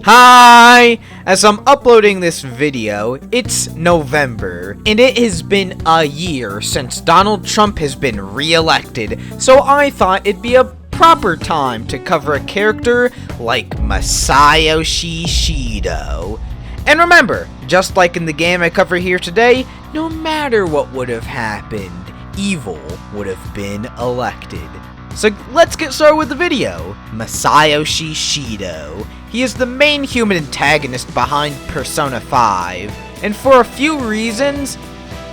Hi! As I'm uploading this video, it's November, and it has been a year since Donald Trump has been re-elected, so I thought it'd be a proper time to cover a character like Masayoshi Shido. And remember, just like in the game I cover here today, no matter what would have happened, evil would have been elected. So let's get started with the video. Masayoshi Shido. He is the main human antagonist behind Persona 5, and for a few reasons,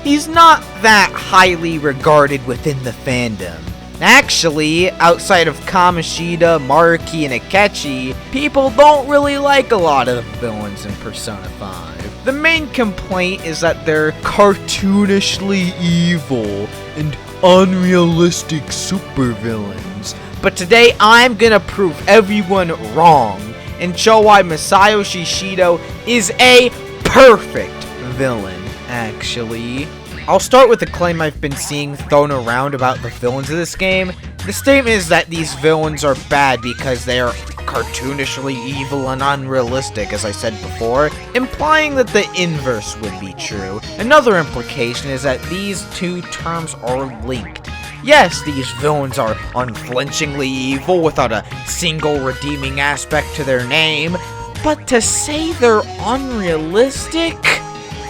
he's not that highly regarded within the fandom. Actually, outside of Kamoshida, Maruki, and Akechi, people don't really like a lot of the villains in Persona 5. The main complaint is that they're cartoonishly evil and unrealistic supervillains. But today I'm gonna prove everyone wrong and show why Masayoshi Shido is a perfect villain, actually. I'll start with the claim I've been seeing thrown around about the villains of this game. The statement is that these villains are bad because they are cartoonishly evil and unrealistic, as I said before, implying that the inverse would be true. Another implication is that these two terms are linked. Yes, these villains are unflinchingly evil without a single redeeming aspect to their name, but to say they're unrealistic?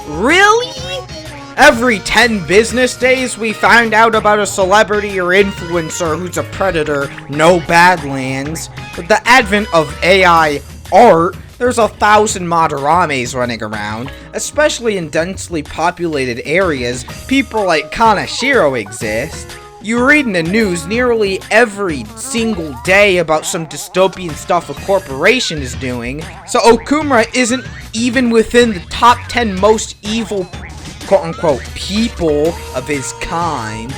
Really? Every 10 business days we find out about a celebrity or influencer who's a predator, no Badlands. With the advent of AI art, there's 1,000 Madarames running around, especially in densely populated areas. People like Kanashiro exist. You read in the news nearly every single day about some dystopian stuff a corporation is doing, so Okumura isn't even within the top 10 most evil quote-unquote people of his kind.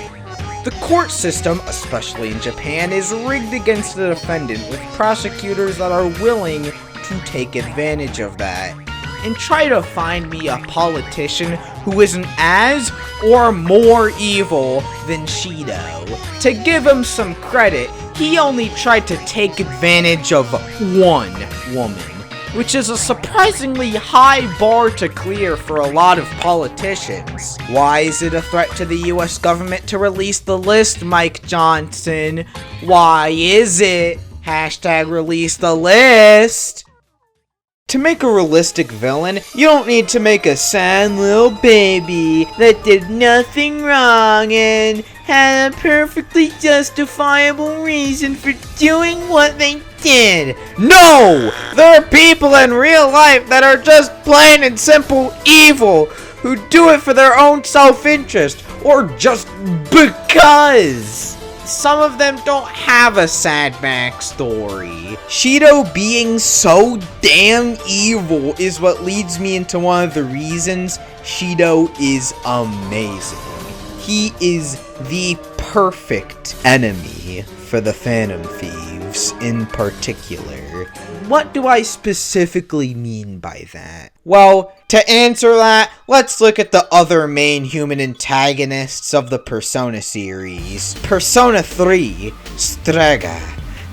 The court system, especially in Japan, is rigged against the defendant, with prosecutors that are willing to take advantage of that. And try to find me a politician who isn't as or more evil than Shido. To give him some credit, he only tried to take advantage of one woman, which is a surprisingly high bar to clear for a lot of politicians. Why is it a threat to the US government to release the list, Mike Johnson? Why is it? Hashtag release the list. To make a realistic villain, you don't need to make a sad little baby that did nothing wrong and had a perfectly justifiable reason for doing what they did. No! There are people in real life that are just plain and simple evil, who do it for their own self-interest, or just because. Some of them don't have a sad backstory. Shido being so damn evil is what leads me into one of the reasons Shido is amazing. He is the perfect enemy for the Phantom Thieves in particular. What do I specifically mean by that? Well, to answer that, let's look at the other main human antagonists of the Persona series. Persona 3, Strega.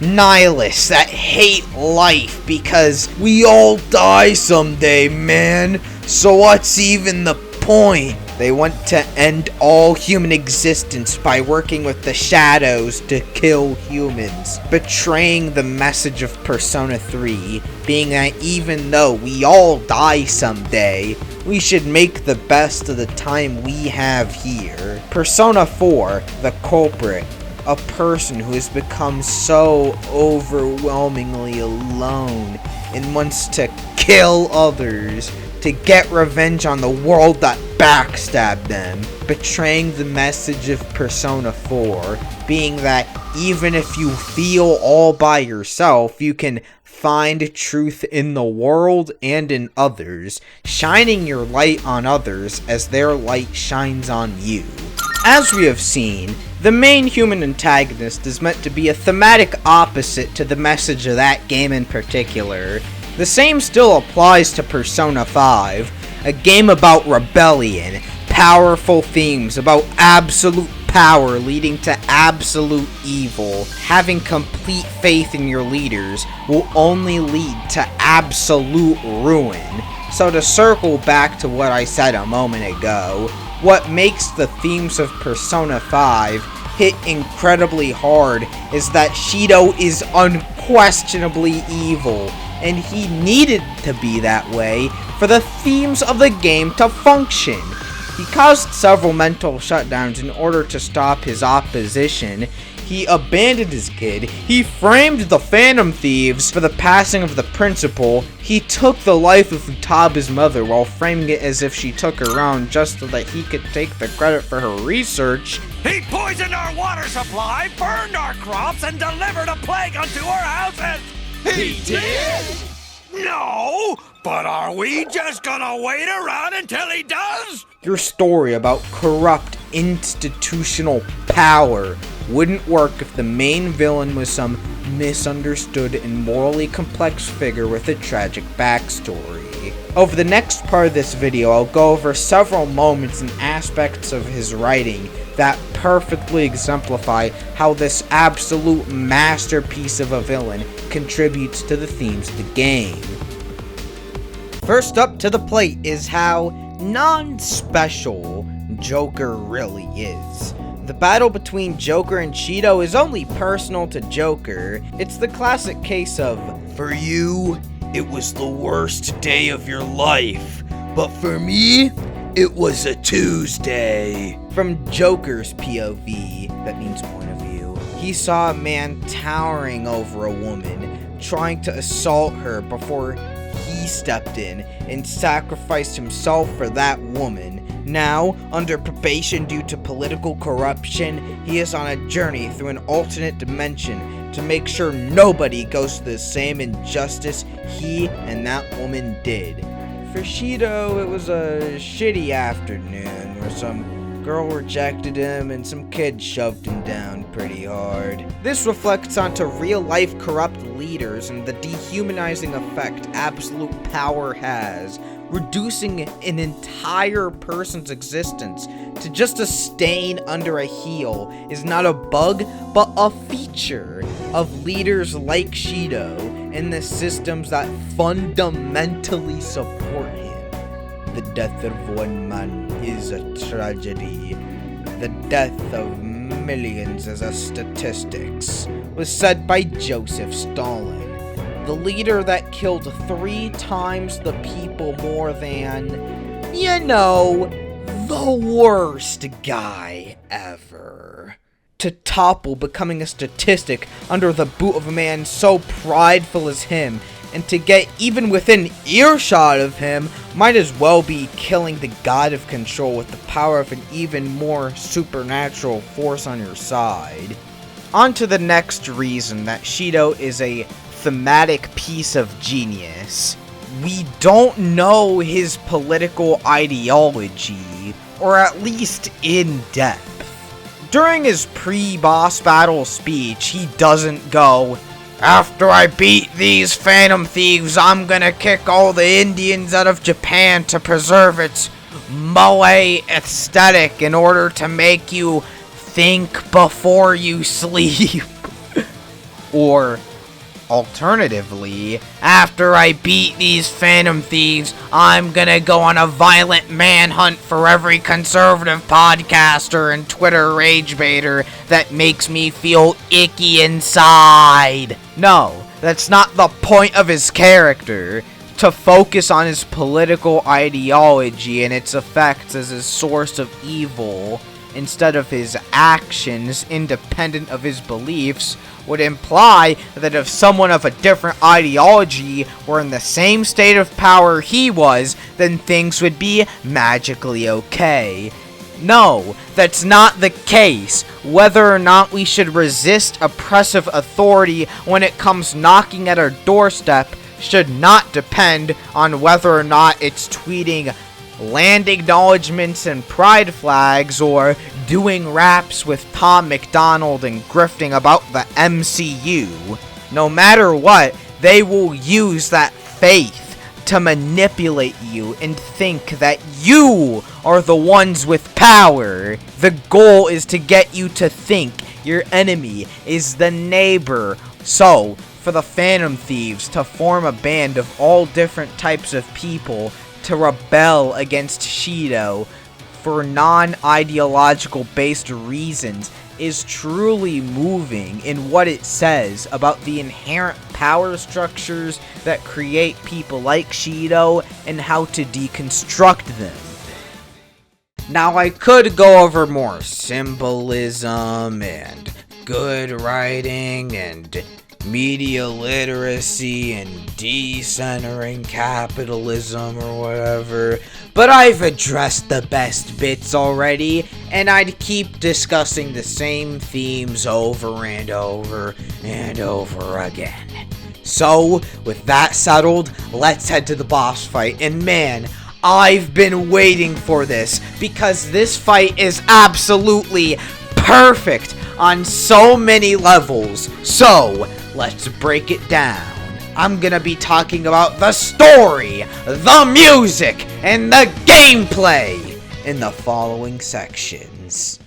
Nihilists that hate life because we all die someday, man. So what's even the point? They want to end all human existence by working with the Shadows to kill humans, betraying the message of Persona 3, being that even though we all die someday, we should make the best of the time we have here. Persona 4, the culprit, a person who has become so overwhelmingly alone and wants to kill others to get revenge on the world that backstabbed them, betraying the message of Persona 4, being that even if you feel all by yourself, you can find truth in the world and in others, shining your light on others as their light shines on you. As we have seen, the main human antagonist is meant to be a thematic opposite to the message of that game in particular. The same still applies to Persona 5, a game about rebellion, powerful themes about absolute power leading to absolute evil. Having complete faith in your leaders will only lead to absolute ruin. So to circle back to what I said a moment ago, what makes the themes of Persona 5 hit incredibly hard is that Shido is unquestionably evil, and he needed to be that way for the themes of the game to function. He caused several mental shutdowns in order to stop his opposition. He abandoned his kid. He framed the Phantom Thieves for the passing of the principal. He took the life of Futaba's mother while framing it as if she took her own just so that he could take the credit for her research. He poisoned our water supply, burned our crops, and delivered a plague unto our houses! He did? No! But are we just gonna wait around until he does? Your story about corrupt institutional power wouldn't work if the main villain was some misunderstood and morally complex figure with a tragic backstory. Over the next part of this video, I'll go over several moments and aspects of his writing that perfectly exemplify how this absolute masterpiece of a villain contributes to the themes of the game. First up to the plate is how non-special Joker really is. The battle between Joker and Shido is only personal to Joker. It's the classic case of, for you, it was the worst day of your life, but for me, it was a Tuesday. From Joker's POV, that means point of view, he saw a man towering over a woman, trying to assault her before he stepped in and sacrificed himself for that woman. Now, under probation due to political corruption, he is on a journey through an alternate dimension to make sure nobody goes through the same injustice he and that woman did. For Shido, it was a shitty afternoon where some girl rejected him and some kid shoved him down pretty hard. This reflects onto real-life corrupt leaders and the dehumanizing effect absolute power has, reducing an entire person's existence to just a stain under a heel is not a bug, but a feature of leaders like Shido and the systems that fundamentally support him. The death of one man is a tragedy. The death of millions is a statistics, was said by Joseph Stalin. The leader that killed 3 times the people more than, you know, the worst guy ever. To topple becoming a statistic under the boot of a man so prideful as him, and to get even within earshot of him, might as well be killing the god of control with the power of an even more supernatural force on your side. On to the next reason that Shido is a thematic piece of genius. We don't know his political ideology, or at least in depth. During his pre-boss battle speech, he doesn't go, "After I beat these Phantom Thieves, I'm gonna kick all the Indians out of Japan to preserve its moe aesthetic in order to make you think before you sleep." Or, alternatively, "After I beat these Phantom Thieves, I'm gonna go on a violent manhunt for every conservative podcaster and Twitter rage baiter that makes me feel icky inside." No, that's not the point of his character. To focus on his political ideology and its effects as his source of evil, instead of his actions independent of his beliefs, would imply that if someone of a different ideology were in the same state of power he was, then things would be magically okay. No, that's not the case. Whether or not we should resist oppressive authority when it comes knocking at our doorstep should not depend on whether or not it's tweeting land acknowledgements and pride flags, or doing raps with Tom McDonald and grifting about the MCU. No matter what, they will use that faith to manipulate you and think that you are the ones with power. The goal is to get you to think your enemy is the neighbor. So, for the Phantom Thieves to form a band of all different types of people to rebel against Shido for non-ideological based reasons is truly moving in what it says about the inherent power structures that create people like Shido and how to deconstruct them. Now, I could go over more symbolism and good writing and media literacy and decentering capitalism or whatever, but I've addressed the best bits already, and I'd keep discussing the same themes over and over and over again. So, with that settled, let's head to the boss fight, and man, I've been waiting for this, because this fight is absolutely perfect on so many levels. So, let's break it down. I'm gonna be talking about the story, the music, and the gameplay in the following sections.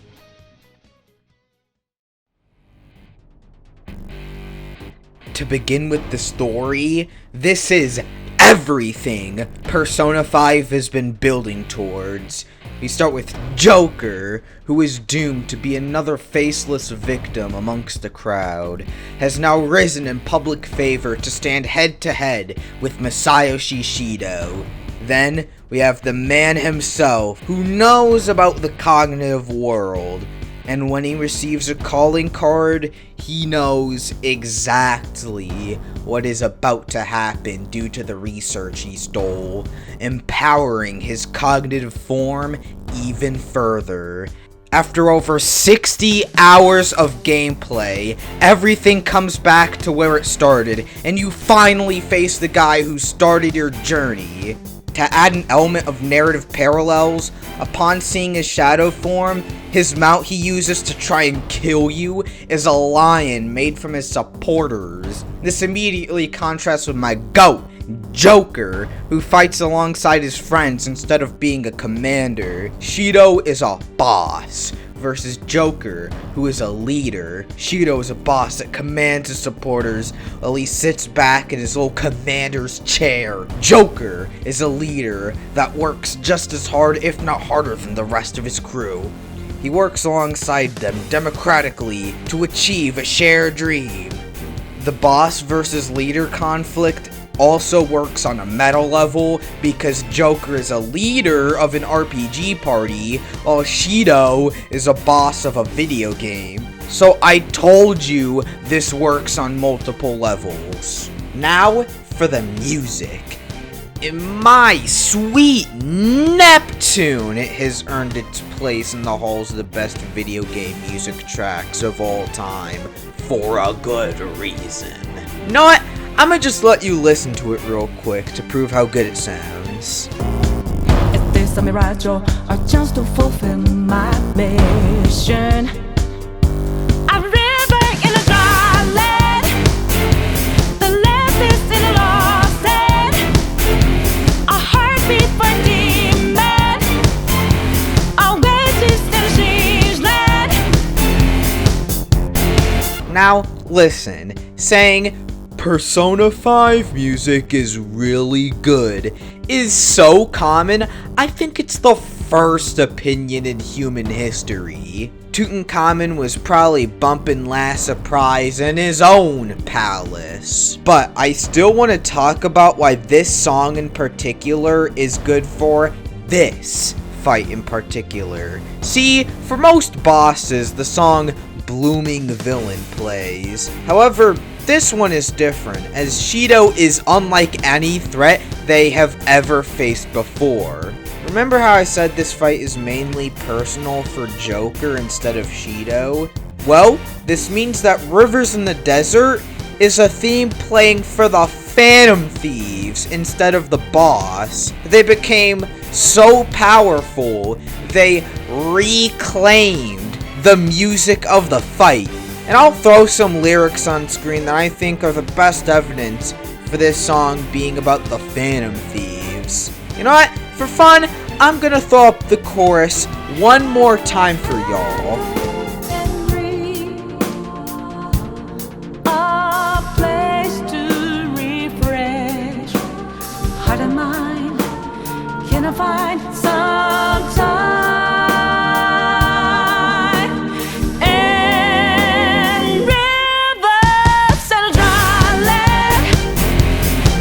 To begin with the story, this is everything Persona 5 has been building towards. We start with Joker, who is doomed to be another faceless victim amongst the crowd, has now risen in public favor to stand head-to-head with Masayoshi Shido. Then, we have the man himself, who knows about the cognitive world, and when he receives a calling card, he knows exactly what is about to happen due to the research he stole, empowering his cognitive form even further. After over 60 hours of gameplay, everything comes back to where it started, and you finally face the guy who started your journey. To add an element of narrative parallels, upon seeing his shadow form, his mount he uses to try and kill you is a lion made from his supporters. This immediately contrasts with my GOAT, Joker, who fights alongside his friends instead of being a commander. Shido is a boss, versus Joker, who is a leader. Shido is a boss that commands his supporters while he sits back in his little commander's chair. Joker is a leader that works just as hard, if not harder, than the rest of his crew. He works alongside them democratically to achieve a shared dream. The boss versus leader conflict also works on a meta level because Joker is a leader of an RPG party while Shido is a boss of a video game. So I told you this works on multiple levels. Now for the music. In my sweet Neptune, it has earned its place in the halls of the best video game music tracks of all time for a good reason. You know what? I'm gonna just let you listen to it real quick to prove how good it sounds. Is this a mirage or a chance to fulfill my mission? A river in a dry land, the left is in a lost land, a heartbeat for a demon, a wedge in a change land. Now, listen, saying Persona 5 music is really good is so common, I think it's the first opinion in human history. Tutankhamun was probably bumping Last Surprise in his own palace. But I still want to talk about why this song in particular is good for this fight in particular. See, for most bosses, the song Blooming Villain plays. However, this one is different, as Shido is unlike any threat they have ever faced before. Remember how I said this fight is mainly personal for Joker instead of Shido? Well, this means that Rivers in the Desert is a theme playing for the Phantom Thieves instead of the boss. They became so powerful, they reclaimed the music of the fight. And I'll throw some lyrics on screen that I think are the best evidence for this song being about the Phantom Thieves. You know what? For fun, I'm gonna throw up the chorus one more time for y'all. A place to refresh heart and mind. Can I find some time and rivers and dry land?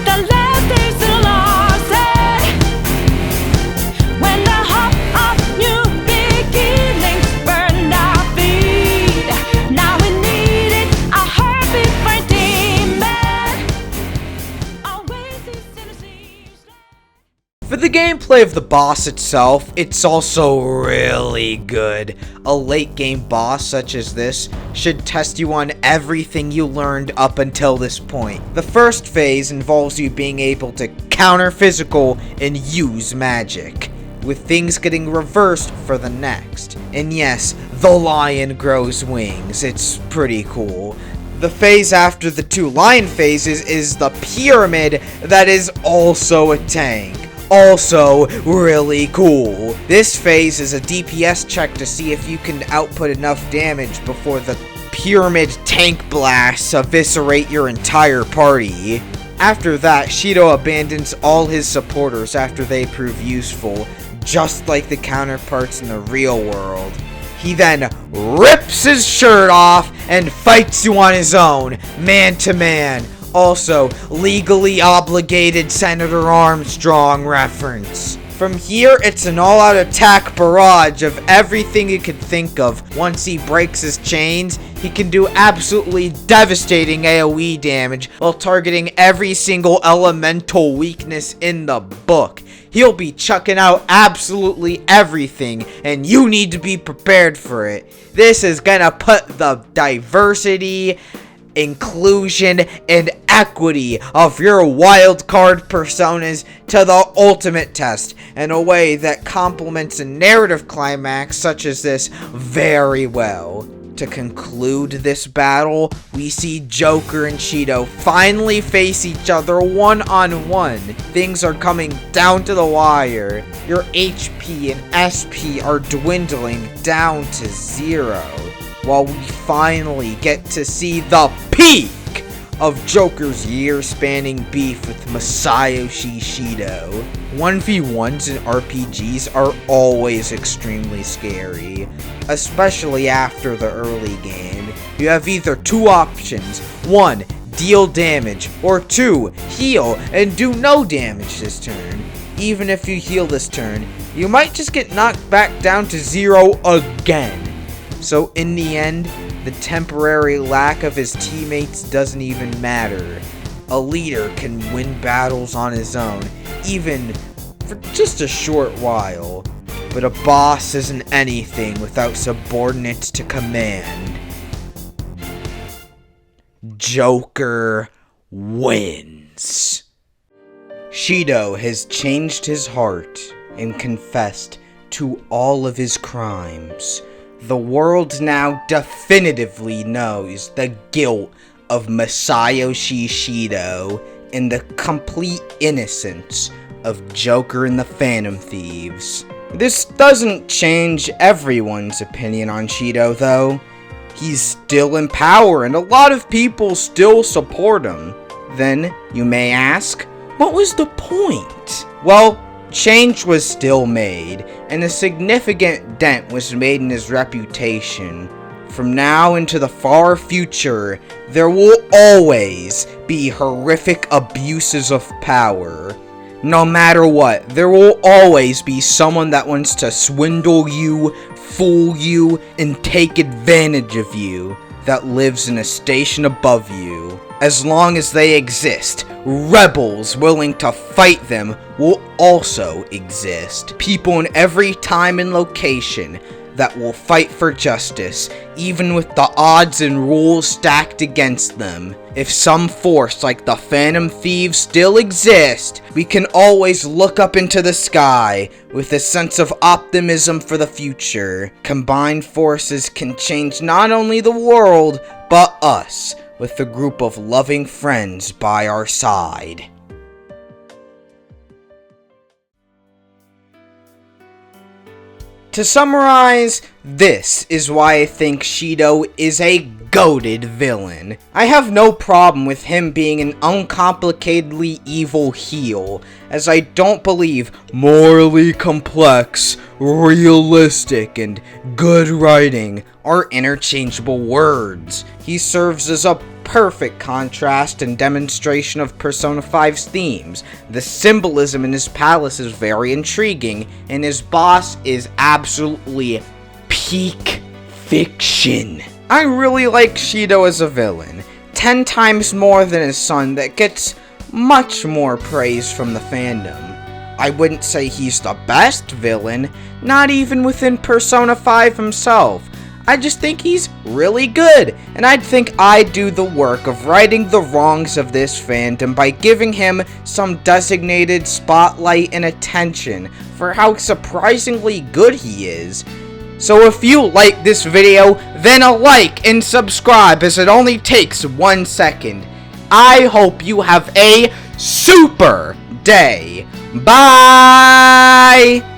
The last days still lost when the hope of new beginnings burned our feet. Now we needed a heartbeat for demon. Always these Tennessee's. For the gameplay of the boss itself, it's also really good. A late game boss such as this should test you on everything you learned up until this point. The first phase involves you being able to counter physical and use magic, with things getting reversed for the next. And yes, the lion grows wings. It's pretty cool. The phase after the two lion phases is the pyramid that is also a tank. Also really cool. This phase is a DPS check to see if you can output enough damage before the pyramid tank blasts eviscerate your entire party. After that, Shido abandons all his supporters after they prove useful, just like the counterparts in the real world. He then rips his shirt off and fights you on his own, man to man. Also, legally obligated Senator Armstrong reference. From here, it's an all-out attack barrage of everything you could think of. Once he breaks his chains, he can do absolutely devastating AoE damage while targeting every single elemental weakness in the book. He'll be chucking out absolutely everything, and you need to be prepared for it. This is gonna put the diversity, inclusion, and equity of your wildcard personas to the ultimate test in a way that complements a narrative climax such as this very well. To conclude this battle, we see Joker and Shido finally face each other one-on-one. Things are coming down to the wire. Your HP and SP are dwindling down to 0. While we finally get to see the peak of Joker's year-spanning beef with Masayoshi Shido. 1v1s in RPGs are always extremely scary, especially after the early game. You have either two options: 1, deal damage, or 2, heal and do no damage this turn. Even if you heal this turn, you might just get knocked back down to 0 again. So in the end, the temporary lack of his teammates doesn't even matter. A leader can win battles on his own, even for just a short while. But a boss isn't anything without subordinates to command. Joker wins. Shido has changed his heart and confessed to all of his crimes. The world now definitively knows the guilt of Masayoshi Shido and the complete innocence of Joker and the Phantom Thieves. This doesn't change everyone's opinion on Shido, though. He's still in power and a lot of people still support him. Then, you may ask, what was the point? Well, change was still made, and a significant dent was made in his reputation. From now into the far future, there will always be horrific abuses of power. No matter what, there will always be someone that wants to swindle you, fool you, and take advantage of you, that lives in a station above you. As long as they exist, rebels willing to fight them will also exist. People in every time and location that will fight for justice, even with the odds and rules stacked against them. If some force like the Phantom Thieves still exist, we can always look up into the sky with a sense of optimism for the future. Combined forces can change not only the world, but us. with a group of loving friends by our side. To summarize, this is why I think Shido is a GOATED villain. I have no problem with him being an uncomplicatedly evil heel, as I don't believe morally complex, realistic, and good writing are interchangeable words. He serves as a perfect contrast and demonstration of Persona 5's themes. The symbolism in his palace is very intriguing, and his boss is absolutely peak fiction. I really like Shido as a villain, 10 times more than his son that gets much more praise from the fandom. I wouldn't say he's the best villain, not even within Persona 5 himself. I just think he's really good, and I'd think I'd do the work of righting the wrongs of this fandom by giving him some designated spotlight and attention for how surprisingly good he is. So if you like this video, then a like and subscribe, as it only takes 1 second. I hope you have a super day. Bye!